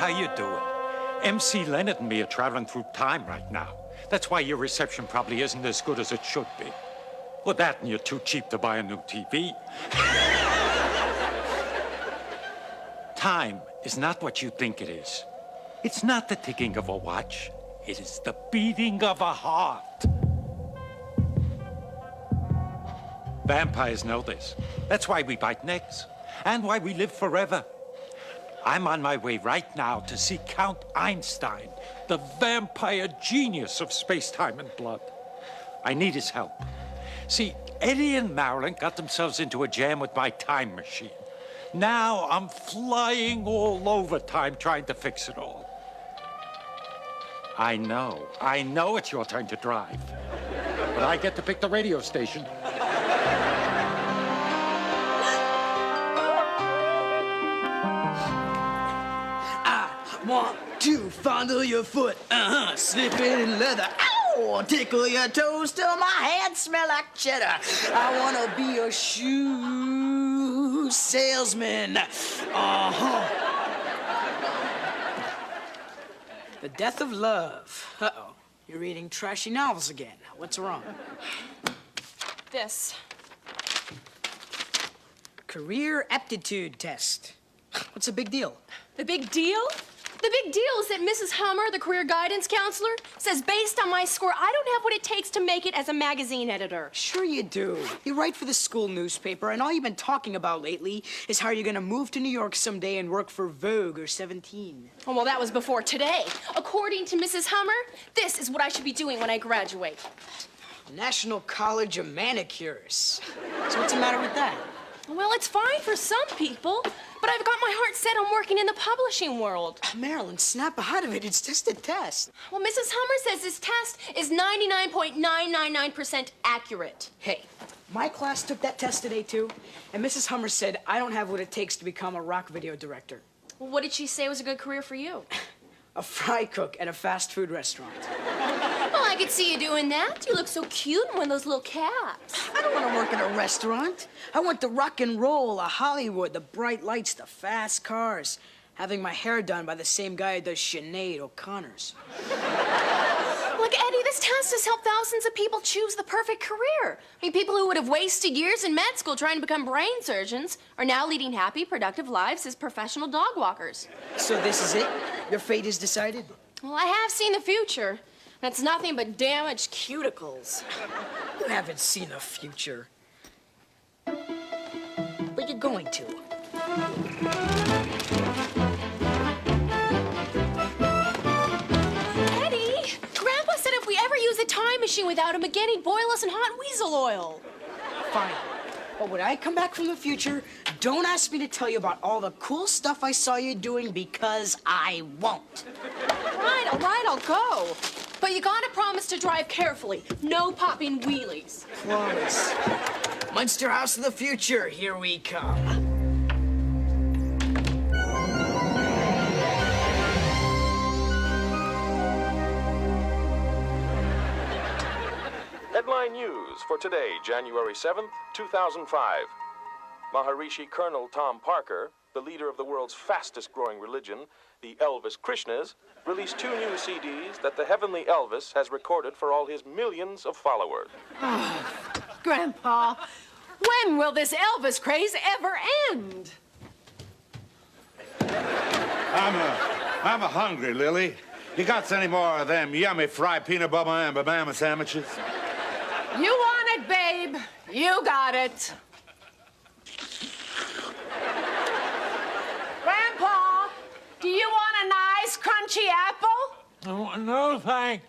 How you doing? MC Leonard and me are traveling through time right now. That's why your reception probably isn't as good as it should be. Well, that and you're too cheap to buy a new TV. Time is not what you think it is. It's not the ticking of a watch. It is the beating of a heart. Vampires know this. That's why we bite necks and why we live forever. I'm on my way right now to see Count Einstein, the vampire genius of space-time and blood. I need his help. See, Eddie and Marilyn got themselves into a jam with my time machine. Now I'm flying all over time trying to fix it all. I know it's your turn to drive. But I get to pick the radio station. Want to fondle your foot, slip it in leather, ow, tickle your toes till my hands smell like cheddar. I wanna be a shoe salesman, The Death of Love. Uh-oh, you're reading trashy novels again. What's wrong? This. Career aptitude test. What's the big deal? The big deal? The big deal is that Mrs. Hummer, the career guidance counselor, says based on my score, I don't have what it takes to make it as a magazine editor. Sure you do. You write for the school newspaper, and all you've been talking about lately is how you're gonna move to New York someday and work for Vogue or 17. Oh, well, that was before today. According to Mrs. Hummer, this is what I should be doing when I graduate. National College of Manicurists. So what's the matter with that? Well, it's fine for some people, but I've got my heart set on working in the publishing world. Marilyn, snap out of it. It's just a test. Well, Mrs. Hummer says this test is 99.999% accurate. Hey, my class took that test today, too, and Mrs. Hummer said I don't have what it takes to become a rock video director. Well, what did she say was a good career for you? A fry cook at a fast food restaurant. Well, I could see you doing that. You look so cute in one of those little caps. I don't want to work in a restaurant. I want the rock and roll, a Hollywood, the bright lights, the fast cars. Having my hair done by the same guy who does Sinead O'Connor's. Look, Eddie, this test has helped thousands of people choose the perfect career. I mean, people who would have wasted years in med school trying to become brain surgeons are now leading happy, productive lives as professional dog walkers. So this is it? Your fate is decided? Well, I have seen the future. And it's nothing but damaged cuticles. You haven't seen the future. But you're going to. Eddie, Grandpa said if we ever use a time machine without him again, he'd boil us in hot weasel oil. Fine. But when I come back from the future, don't ask me to tell you about all the cool stuff I saw you doing, because I won't. All right, I'll go. But you gotta promise to drive carefully. No popping wheelies. Promise. Munster House of the Future, here we come. Headline news for today, January 7th, 2005. Maharishi Colonel Tom Parker, the leader of the world's fastest-growing religion, the Elvis Krishnas, released 2 new CDs that the heavenly Elvis has recorded for all his millions of followers. Oh, Grandpa, when will this Elvis craze ever end? I'm hungry, Lily. You got any more of them yummy fried peanut butter and banana sandwiches? You want it, babe. You got it. Grandpa, do you want a nice crunchy apple? Oh, no, thanks.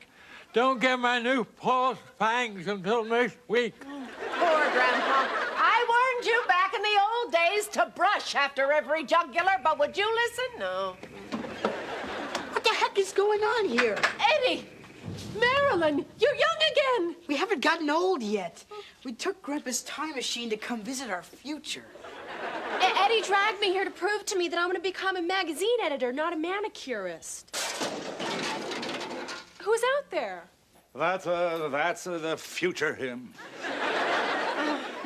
Don't get my new Paul's fangs until next week. Poor Grandpa. I warned you back in the old days to brush after every jugular, but would you listen? No. What the heck is going on here? Eddie! Marilyn, you're young again. We haven't gotten old yet. We took Grandpa's time machine to come visit our future. Eddie dragged me here to prove to me that I'm going to become a magazine editor, not a manicurist. Who's out there? That's the future him.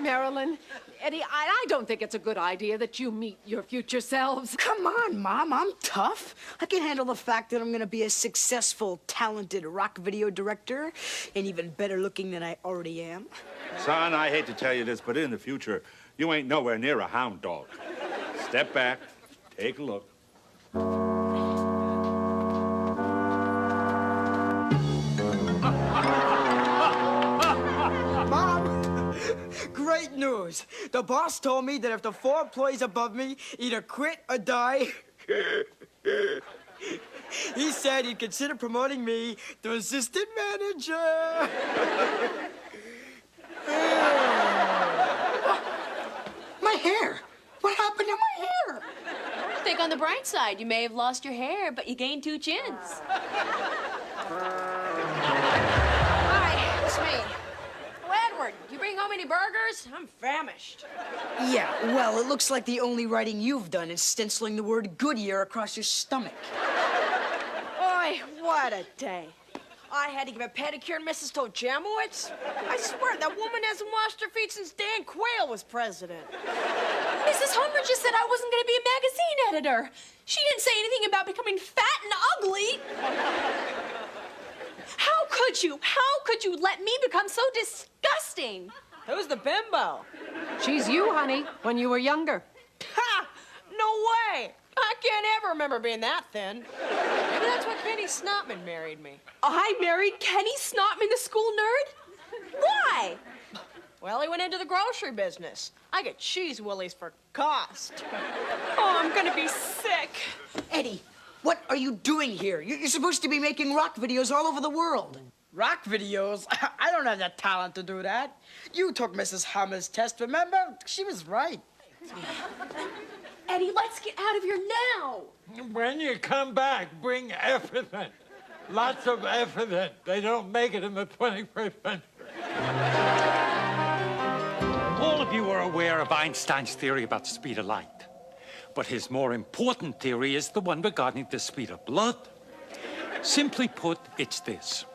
Marilyn, Eddie, I don't think it's a good idea that you meet your future selves. Come on, Mom, I'm tough. I can handle the fact that I'm gonna be a successful, talented rock video director and even better looking than I already am. Son, I hate to tell you this, but in the future, you ain't nowhere near a hound dog. Step back, take a look. Mom, great news. The boss told me that if the 4 employees above me either quit or die, he said he'd consider promoting me to assistant manager. My hair. What happened to my hair? Think on the bright side. You may have lost your hair, but you gained 2 chins. Hi, it's me. Oh, Edward, you bring home any burgers? I'm famished. Yeah, well, it looks like the only writing you've done is stenciling the word Goodyear across your stomach. Boy, what a day. I had to give a pedicure to Mrs. Tojamowitz. I swear, that woman hasn't washed her feet since Dan Quayle was president. Mrs. Hummer just said I wasn't going to be a magazine editor. She didn't say anything about becoming fat and ugly. How could you? How could you let me become so disgusting? Who's the bimbo? She's you, honey, when you were younger. Ha! No way! I can't ever remember being that thin. Maybe that's why Kenny Snotman married me. I married Kenny Snotman, the school nerd? Why? Well, he went into the grocery business. I get cheese willies for cost. Oh, I'm gonna be sick. Eddie, what are you doing here? You're supposed to be making rock videos all over the world. Rock videos? I don't have the talent to do that. You took Mrs. Hummer's test, remember? She was right. Eddie, let's get out of here now. When you come back, bring everything. Lots of everything. They don't make it in the 21st century. All of you are aware of Einstein's theory about the speed of light. But his more important theory is the one regarding the speed of blood. Simply put, it's this.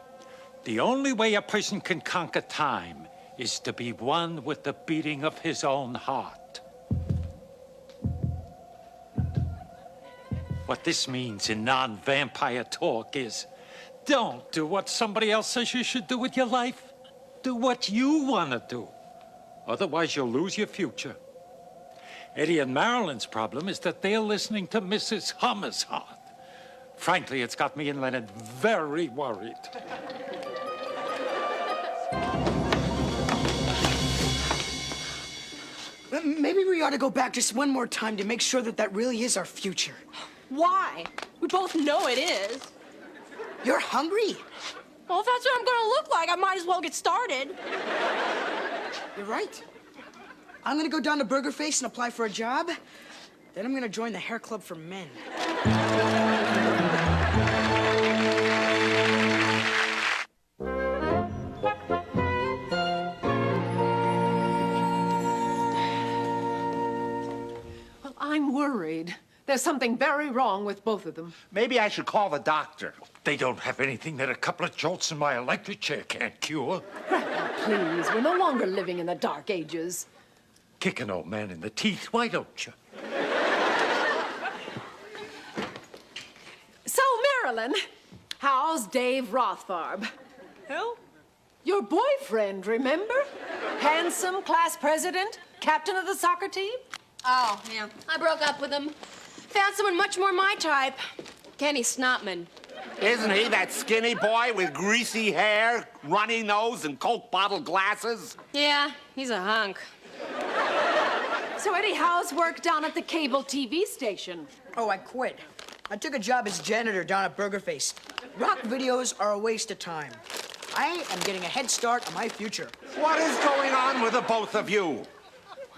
The only way a person can conquer time is to be one with the beating of his own heart. What this means in non-vampire talk is, don't do what somebody else says you should do with your life. Do what you want to do. Otherwise, you'll lose your future. Eddie and Marilyn's problem is that they're listening to Mrs. Hummer's heart. Frankly, it's got me and Leonard very worried. Maybe we ought to go back just one more time to make sure that that really is our future. Why? We both know it is. You're hungry. Well, if that's what I'm gonna look like, I might as well get started. You're right. I'm gonna go down to Burger Face and apply for a job. Then I'm gonna join the hair club for men. Well, I'm worried. There's something very wrong with both of them. Maybe I should call the doctor. They don't have anything that a couple of jolts in my electric chair can't cure. Please, we're no longer living in the dark ages. Kick an old man in the teeth, why don't you? So, Marilyn, how's Dave Rothfarb? Who? Your boyfriend, remember? Handsome, class president, captain of the soccer team? Oh, yeah. I broke up with him. Found someone much more my type. Kenny Snotman. Isn't he that skinny boy with greasy hair, runny nose, and Coke bottle glasses? Yeah, he's a hunk. So, Eddie, how's work down at the cable TV station? Oh, I quit. I took a job as janitor down at Burger Face. Rock videos are a waste of time. I am getting a head start on my future. What is going on with the both of you?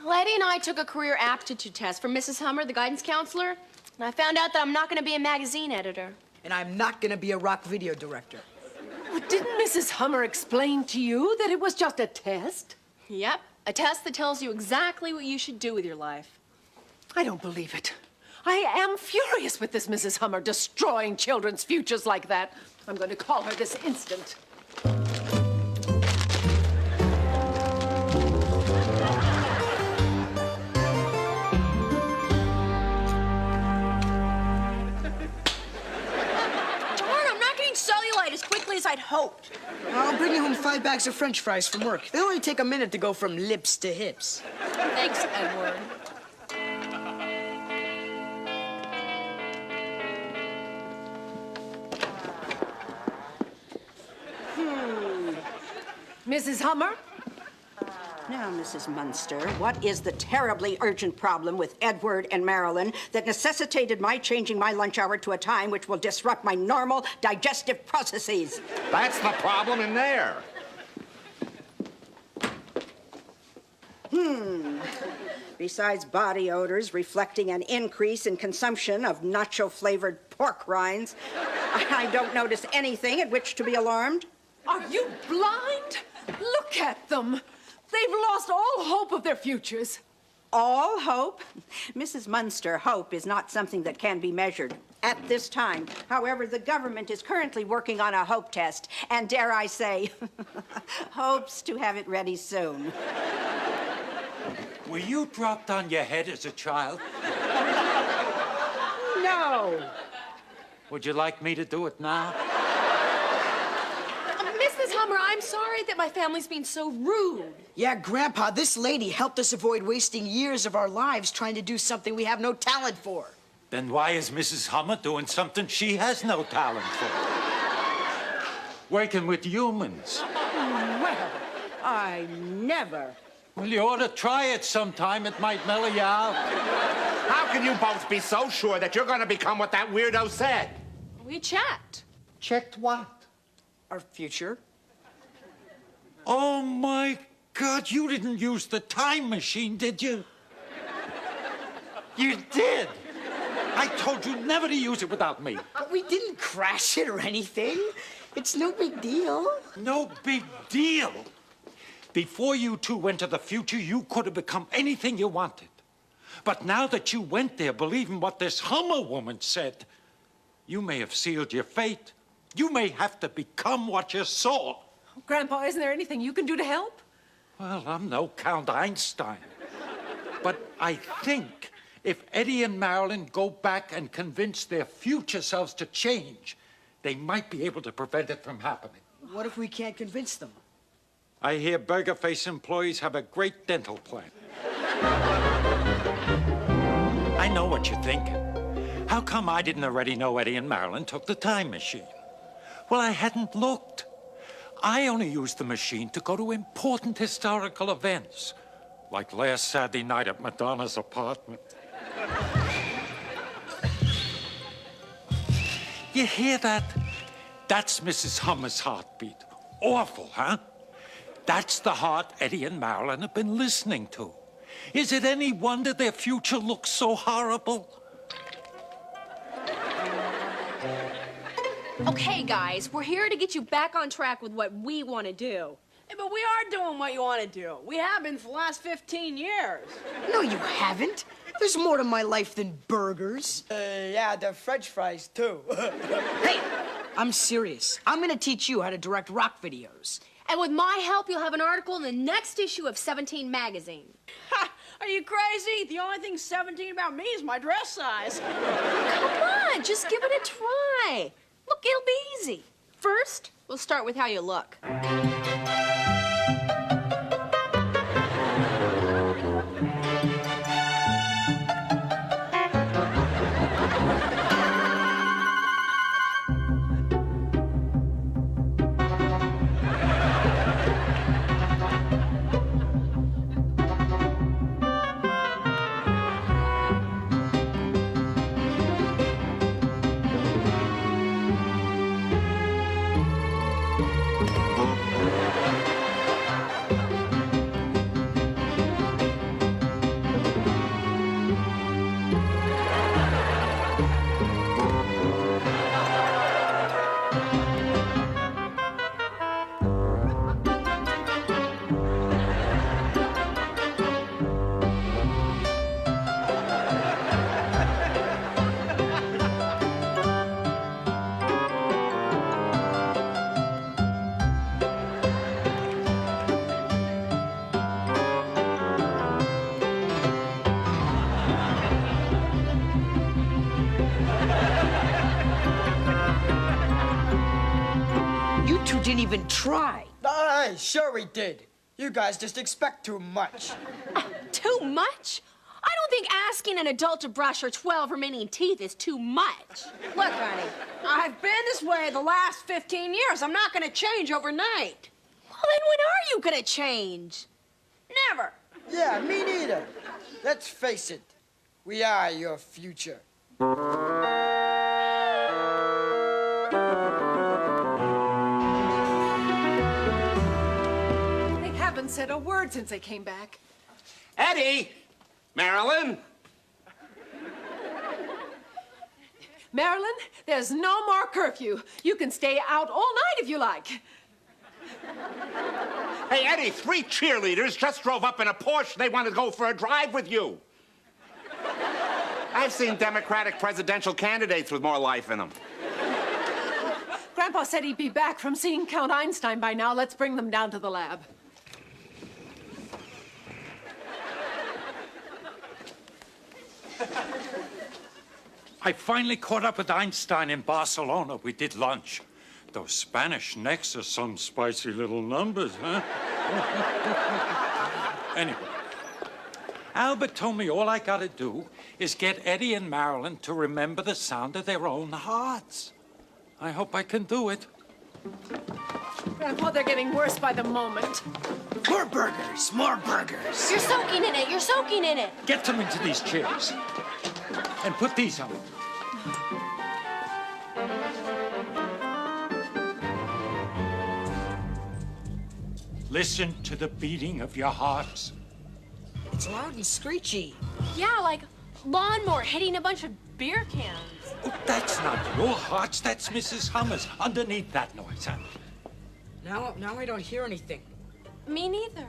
Well, Eddie and I took a career aptitude test from Mrs. Hummer, the guidance counselor, and I found out that I'm not going to be a magazine editor. And I'm not gonna be a rock video director. Well, didn't Mrs. Hummer explain to you that it was just a test? Yep, a test that tells you exactly what you should do with your life. I don't believe it. I am furious with this Mrs. Hummer destroying children's futures like that. I'm going to call her this instant. hoped. I'll bring you home 5 bags of French fries from work. They only take a minute to go from lips to hips. Thanks, Edward. Mrs. Hummer? Now, Mrs. Munster, what is the terribly urgent problem with Edward and Marilyn that necessitated my changing my lunch hour to a time which will disrupt my normal digestive processes? That's the problem in there. Besides body odors reflecting an increase in consumption of nacho-flavored pork rinds, I don't notice anything at which to be alarmed. Are you blind? Look at them. They've lost all hope of their futures. All hope? Mrs. Munster, hope is not something that can be measured at this time. However, the government is currently working on a hope test, and dare I say, hopes to have it ready soon. Were you dropped on your head as a child? No. Would you like me to do it now? Mrs. Hummer, I'm sorry that my family's been so rude. Yeah, Grandpa, this lady helped us avoid wasting years of our lives trying to do something we have no talent for. Then why is Mrs. Hummer doing something she has no talent for? Working with humans. Well, I never. Well, you ought to try it sometime. It might mellow you out. How can you both be so sure that you're going to become what that weirdo said? We checked. Checked what? Our future? Oh, my God, you didn't use the time machine, did you? You did. I told you never to use it without me. But we didn't crash it or anything. It's no big deal. No big deal. Before you two went to the future, you could have become anything you wanted. But now that you went there believing what this Hummer woman said, you may have sealed your fate. You may have to become what you saw. Grandpa, isn't there anything you can do to help? Well, I'm no Count Einstein. But I think if Eddie and Marilyn go back and convince their future selves to change, they might be able to prevent it from happening. What if we can't convince them? I hear Burger Face employees have a great dental plan. I know what you're thinking. How come I didn't already know Eddie and Marilyn took the time machine? Well, I hadn't looked. I only used the machine to go to important historical events, like last Saturday night at Madonna's apartment. You hear that? That's Mrs. Hummer's heartbeat. Awful, huh? That's the heart Eddie and Marilyn have been listening to. Is it any wonder their future looks so horrible? Okay, guys, we're here to get you back on track with what we want to do. Yeah, but we are doing what you want to do. We have been for the last 15 years. No, you haven't. There's more to my life than burgers. Yeah, the French fries, too. Hey, I'm serious. I'm gonna teach you how to direct rock videos. And with my help, you'll have an article in the next issue of 17 magazine. Ha! Are you crazy? The only thing 17 about me is my dress size. Come on, just give it a try. Look, it'll be easy. First, we'll start with how you look. try. Aye, sure we did. You guys just expect too much. Too much? I don't think asking an adult to brush her 12 remaining teeth is too much. Look, honey, I've been this way the last 15 years. I'm not gonna change overnight. Well, then when are you gonna change? Never. Yeah, me neither. Let's face it, we are your future. They haven't said a word since they came back. Eddie! Marilyn? Marilyn, there's no more curfew. You can stay out all night if you like. Hey, Eddie, 3 cheerleaders just drove up in a Porsche. They want to go for a drive with you. I've seen Democratic presidential candidates with more life in them. Grandpa said he'd be back from seeing Count Einstein by now. Let's bring them down to the lab. I finally caught up with Einstein in Barcelona. We did lunch. Those Spanish necks are some spicy little numbers, huh? Anyway, Albert told me all I gotta do is get Eddie and Marilyn to remember the sound of their own hearts. I hope I can do it. Grandpa, they're getting worse by the moment. More burgers, more burgers. You're soaking in it. You're soaking in it. Get them into these chairs. And put these on. Listen to the beating of your hearts. It's loud and screechy. Yeah, like lawnmower hitting a bunch of beer cans. Oh, that's not your hearts. That's Mrs. Hummer's underneath that noise, huh? Now I don't hear anything. Me neither.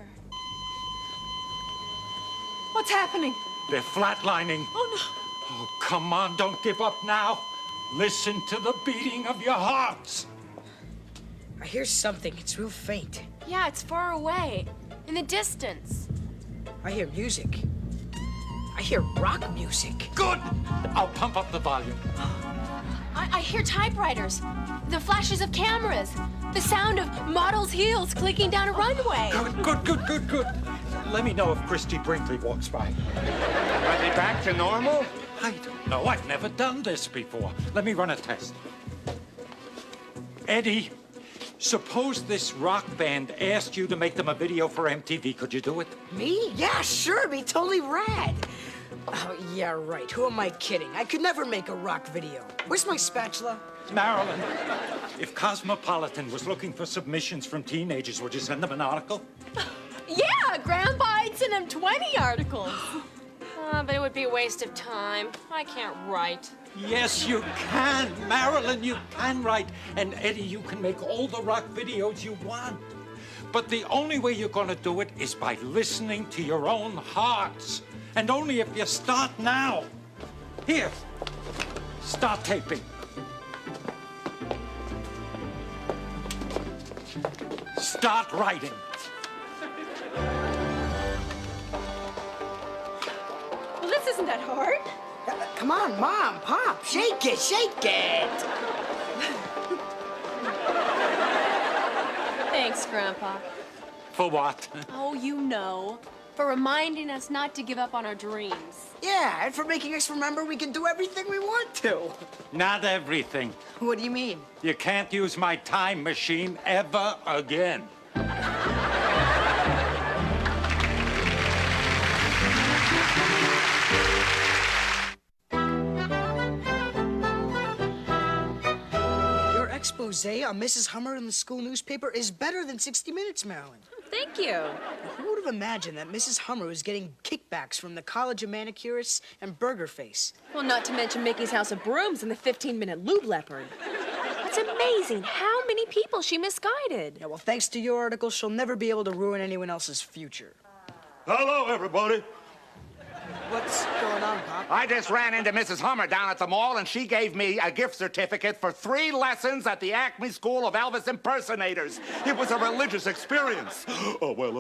What's happening? They're flatlining. Oh, no. Oh, come on, don't give up now. Listen to the beating of your hearts. I hear something. It's real faint. Yeah, it's far away. In the distance. I hear music. I hear rock music. Good! I'll pump up the volume. I hear typewriters. The flashes of cameras. The sound of models' heels clicking down a runway. Good. Let me know if Christy Brinkley walks by. Are they back to normal? I don't know. I've never done this before. Let me run a test. Eddie, suppose this rock band asked you to make them a video for MTV. Could you do it? Me? Yeah, sure. It'd be totally rad. Oh, yeah, right. Who am I kidding? I could never make a rock video. Where's my spatula? Marilyn, if Cosmopolitan was looking for submissions from teenagers, would you send them an article? Yeah, Grandpa, I'd send him 20 articles. But it would be a waste of time. I can't write. Yes, you can. Marilyn, you can write. And Eddie, you can make all the rock videos you want. But the only way you're going to do it is by listening to your own hearts. And only if you start now. Here, start taping. Start writing. Well, this isn't that hard. Come on, Mom, Pop, shake it, shake it. Thanks, Grandpa. For what? Oh, you know. For reminding us not to give up on our dreams. Yeah, and for making us remember we can do everything we want to. Not everything. What do you mean? You can't use my time machine ever again. Your expose on Mrs. Hummer in the school newspaper is better than 60 Minutes, Marilyn. Thank you. Who would have imagined that Mrs. Hummer was getting kickbacks from the College of Manicurists and Burger Face? Well, not to mention Mickey's House of Brooms and the 15-minute lube leopard. It's amazing how many people she misguided. Yeah, well, thanks to your article, she'll never be able to ruin anyone else's future. Hello, everybody. What's going on, Pop? I just ran into Mrs. Hummer down at the mall, and she gave me a gift certificate for 3 lessons at the Acme School of Elvis Impersonators. It was a religious experience. Oh, well.